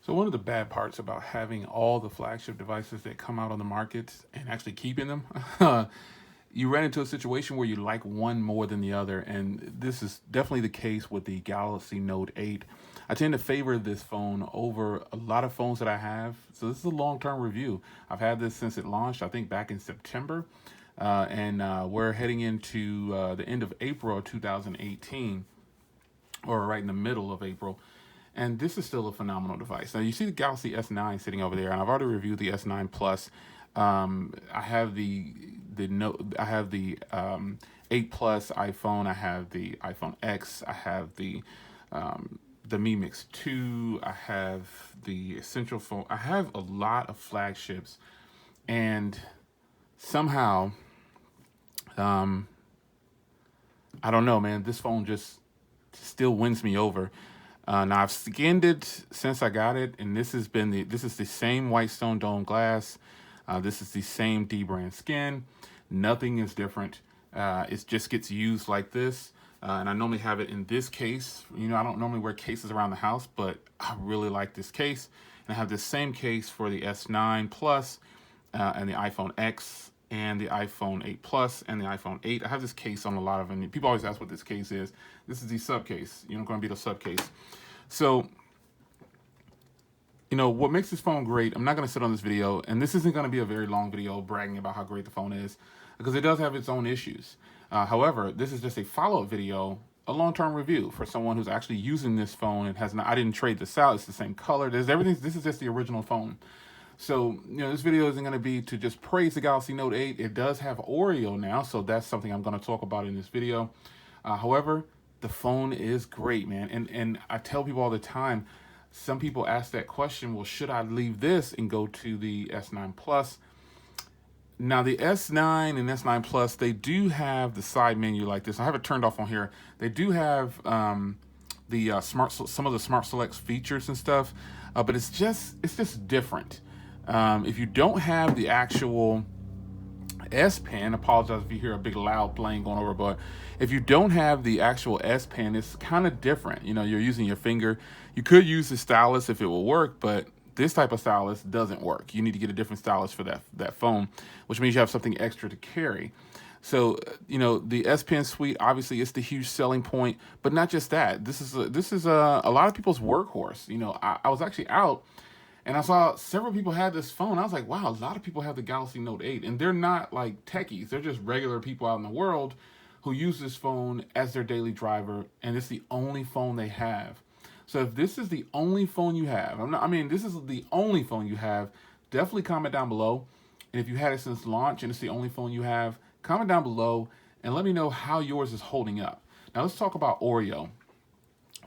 So one of the bad parts about having all the flagship devices that come out on the market and actually keeping them, you ran into a situation where you like one more than the other, and this is definitely the case with the Galaxy Note 8. I tend to favor this phone over a lot of phones that I have. So this is a long-term review. I've had this since it launched, I think back in September, and we're heading into the end of April of 2018, or right in the middle of April. And this is still a phenomenal device. Now you see the Galaxy S9 sitting over there, and I've already reviewed the S9 Plus. I have the note. I have the 8 Plus iPhone. I have the iPhone X. I have the Mi Mix 2. I have the Essential phone. I have a lot of flagships, and somehow, um, I don't know, man. This phone just still wins me over. Now I've skinned it since I got it, and this is the same Whitestone dome glass. This is the same D brand skin. Nothing is different. It just gets used like this. And I normally have it in this case. You know, I don't normally wear cases around the house, but I really like this case. And I have the same case for the S9 Plus and the iPhone X and the iPhone 8 Plus and the iPhone 8. I have this case on a lot of them. People always ask what this case is. This is the sub case. You know, going to be the sub case. So, you know, what makes this phone great, I'm not going to sit on this video, and this isn't going to be a very long video bragging about how great the phone is, because it does have its own issues. However, this is just a follow-up video, a long-term review for someone who's actually using this phone and has not, I didn't trade this out. It's the same color. There's everything. This is just the original phone. So, you know, this video isn't going to be to just praise the Galaxy Note 8. It does have Oreo now, so that's something I'm going to talk about in this video. However, the phone is great, man. And I tell people all the time, some people ask that question, well, should I leave this and go to the S9 Plus? Now, the S9 and S9 Plus, they do have the side menu like this. I have it turned off on here. They do have some of the Smart Selects features and stuff, but it's just different. If you don't have the actual S Pen, apologize if you hear a big loud plane going over, but if you don't have the actual S Pen, it's kind of different. You know, you're using your finger. You could use the stylus if it will work, but this type of stylus doesn't work. You need to get a different stylus for that phone, which means you have something extra to carry. So, you know, the S Pen suite, obviously it's the huge selling point, but not just that. This is a lot of people's workhorse. You know, I was actually out and I saw several people had this phone. I was like, wow, a lot of people have the Galaxy Note 8. And they're not like techies. They're just regular people out in the world who use this phone as their daily driver. And it's the only phone they have. So if this is the only phone you have, this is the only phone you have, definitely comment down below. And if you had it since launch and it's the only phone you have, comment down below and let me know how yours is holding up. Now let's talk about Oreo.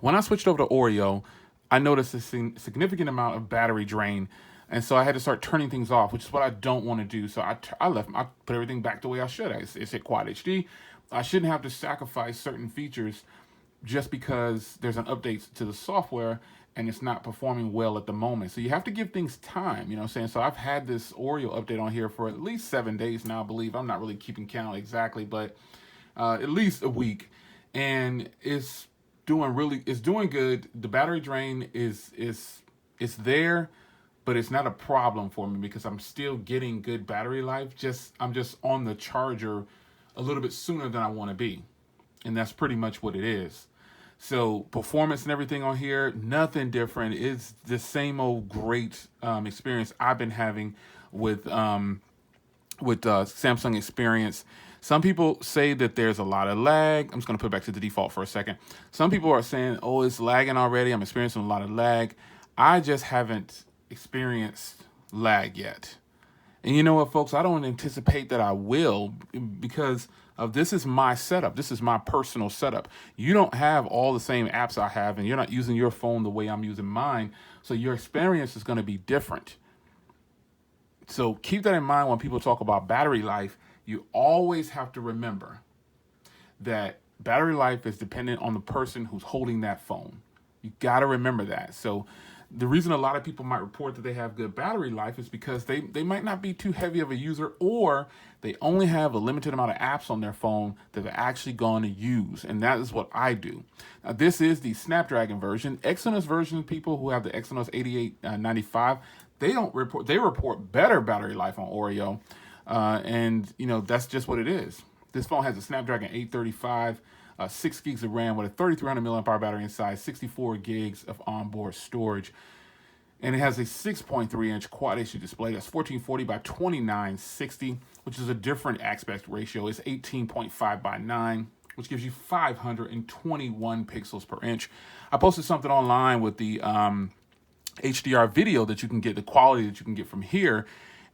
When I switched over to Oreo, I noticed a significant amount of battery drain, and so I had to start turning things off, which is what I don't want to do. So I put everything back the way I should. It's at Quad HD. I shouldn't have to sacrifice certain features just because there's an update to the software and it's not performing well at the moment. So you have to give things time, you know what I'm saying? So I've had this Oreo update on here for at least 7 days now, I believe. I'm not really keeping count exactly, but at least a week. And it's doing good. The battery drain is there, but it's not a problem for me because I'm still getting good battery life. I'm just on the charger a little bit sooner than I want to be. And that's pretty much what it is. So performance and everything on here, nothing different. It's the same old great experience I've been having with Samsung experience. Some people say that there's a lot of lag. I'm just going to put it back to the default for a second. Some people are saying, oh, it's lagging already. I'm experiencing a lot of lag. I just haven't experienced lag yet. And you know what, folks? I don't anticipate that I will because of this is my setup. This is my personal setup. You don't have all the same apps I have, and you're not using your phone the way I'm using mine. So your experience is going to be different. So keep that in mind when people talk about battery life. You always have to remember that battery life is dependent on the person who's holding that phone. You got to remember that. So The reason a lot of people might report that they have good battery life is because they might not be too heavy of a user, or they only have a limited amount of apps on their phone that they're actually going to use. And that is what I do. Now, this is the Snapdragon version. Exynos version, people who have the Exynos 8895, they report better battery life on Oreo. And that's just what it is. This phone has a Snapdragon 835, 6 gigs of RAM with a 3300 milliamp hour battery inside, 64 gigs of onboard storage. And it has a 6.3 inch quad HD display that's 1440 by 2960, which is a different aspect ratio. It's 18.5 by 9, which gives you 521 pixels per inch. I posted something online with the HDR video that you can get, the quality that you can get from here.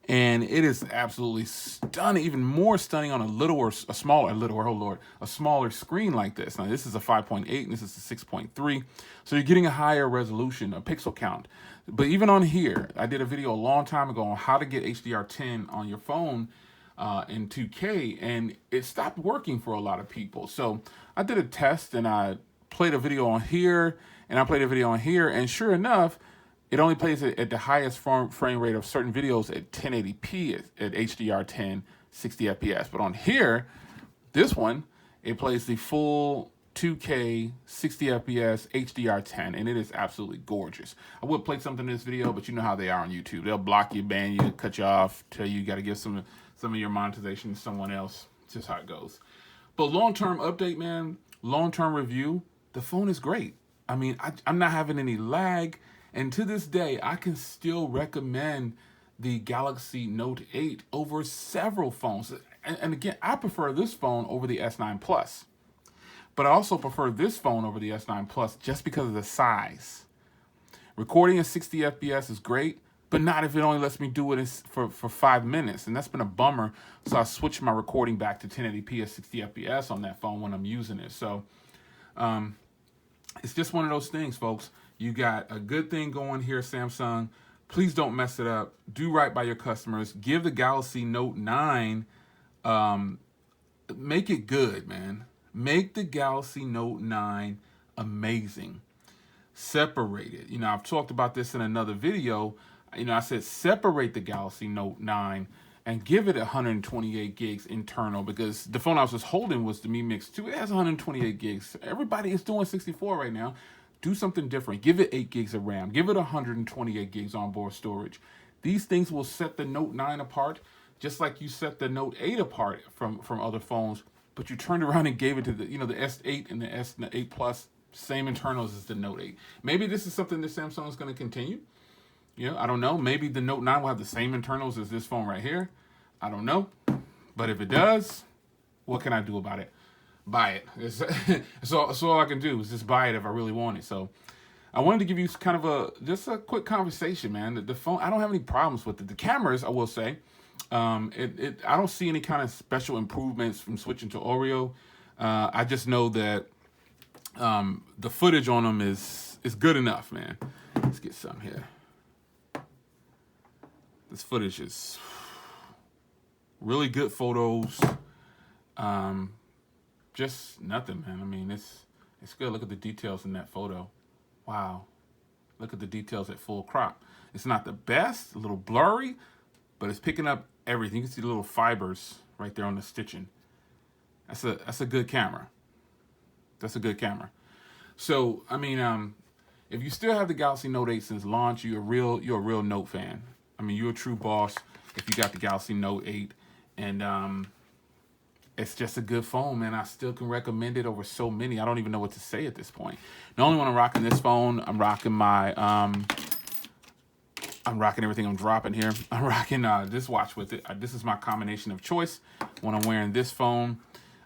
And it is absolutely stunning, even more stunning on a smaller screen like this. Now, this is a 5.8 and this is a 6.3. So you're getting a higher resolution, a pixel count. But even on here, I did a video a long time ago on how to get HDR10 on your phone in 2K, and it stopped working for a lot of people. So I did a test, and I played a video on here, and I played a video on here, and sure enough, it only plays it at the highest frame rate of certain videos at 1080p at HDR10, 60 FPS. But on here, this one, it plays the full 2K, 60 FPS, HDR10, and it is absolutely gorgeous. I would play something in this video, but you know how they are on YouTube. They'll block you, ban you, cut you off, tell you got to give some of your monetization to someone else. It's just how it goes. But long-term update, man, long-term review, the phone is great. I mean, I'm not having any lag. And to this day, I can still recommend the Galaxy Note 8 over several phones. And again, I prefer this phone over the S9 Plus. But I also prefer this phone over the S9 Plus just because of the size. Recording at 60 FPS is great, but not if it only lets me do it for 5 minutes. And that's been a bummer. So I switched my recording back to 1080p at 60 FPS on that phone when I'm using it. So it's just one of those things, folks. You got a good thing going here, Samsung. Please don't mess it up. Do right by your customers. Give the Galaxy Note 9, make it good, man. Make the Galaxy Note 9 amazing. Separate it. I've talked about this in another video. I said separate the Galaxy Note 9 and give it 128 gigs internal, because the phone I was just holding was the Mi Mix 2. It has 128 gigs. Everybody is doing 64 right now. Do something different. Give it 8 gigs of RAM. Give it 128 gigs onboard storage. These things will set the Note 9 apart, just like you set the Note 8 apart from other phones. But you turned around and gave it to the S8 and the S8 Plus, same internals as the Note 8. Maybe this is something that Samsung is going to continue. I don't know. Maybe the Note 9 will have the same internals as this phone right here. I don't know. But if it does, what can I do about it? Buy it. That's all I can do is just buy it if I really want it. So I wanted to give you kind of just a quick conversation, man. The phone, I don't have any problems with it. The cameras, I will say, I don't see any kind of special improvements from switching to Oreo. I just know that the footage on them is good enough, man. Let's get some here. This footage is really good photos. Just nothing, man. I mean, it's good. Look at the details in that photo. Wow. Look at the details at full crop. It's not the best, a little blurry, but it's picking up everything. You can see the little fibers right there on the stitching. That's a good camera. That's a good camera. So, I mean, if you still have the Galaxy Note 8 since launch, you're a real Note fan. I mean, you're a true boss if you got the Galaxy Note 8. And it's just a good phone, man. I still can recommend it over so many. I don't even know what to say at this point. Not only when I'm rocking this phone, I'm rocking my, I'm rocking everything I'm dropping here. I'm rocking this watch with it. This is my combination of choice. When I'm wearing this phone,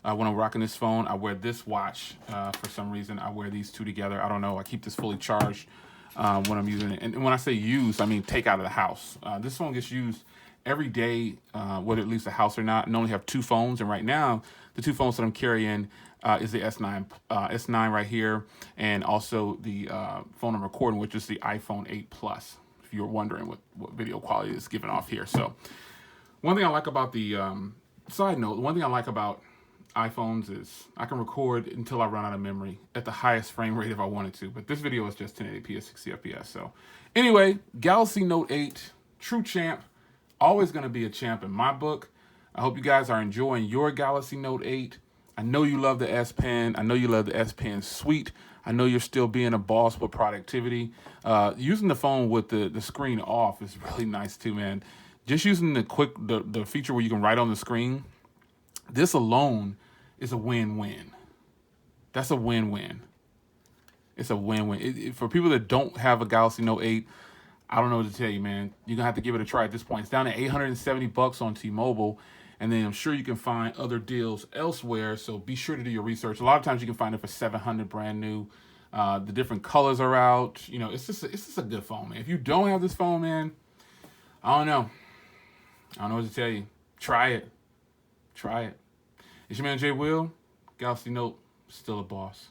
when I'm rocking this phone, I wear this watch. For some reason, I wear these two together. I don't know. I keep this fully charged when I'm using it. And when I say use, I mean take out of the house. This phone gets used every day, whether it leaves the house or not. And I only have 2 phones. And right now, the 2 phones that I'm carrying is the S9 right here, and also the phone I'm recording, which is the iPhone 8 Plus. If you're wondering what video quality is giving off here. So one thing I like about the, side note, one thing I like about iPhones is I can record until I run out of memory at the highest frame rate if I wanted to. But this video is just 1080p at 60 FPS. So anyway, Galaxy Note 8, true champ, always going to be a champ in my book. I hope you guys are enjoying your Galaxy Note 8. I know you love the S Pen. I know you love the S Pen Suite. I know you're still being a boss with productivity. Using the phone with the screen off is really nice too, man. Just using the feature where you can write on the screen, this alone is a win-win. That's a win-win. It's a win-win. For people that don't have a Galaxy Note 8, I don't know what to tell you, man. You're going to have to give it a try at this point. It's down to $870 on T-Mobile. And then I'm sure you can find other deals elsewhere. So be sure to do your research. A lot of times you can find it for $700 brand new. The different colors are out. You know, it's just a good phone, man. If you don't have this phone, man, I don't know. I don't know what to tell you. Try it. Try it. It's your man Jay Will. Galaxy Note, still a boss.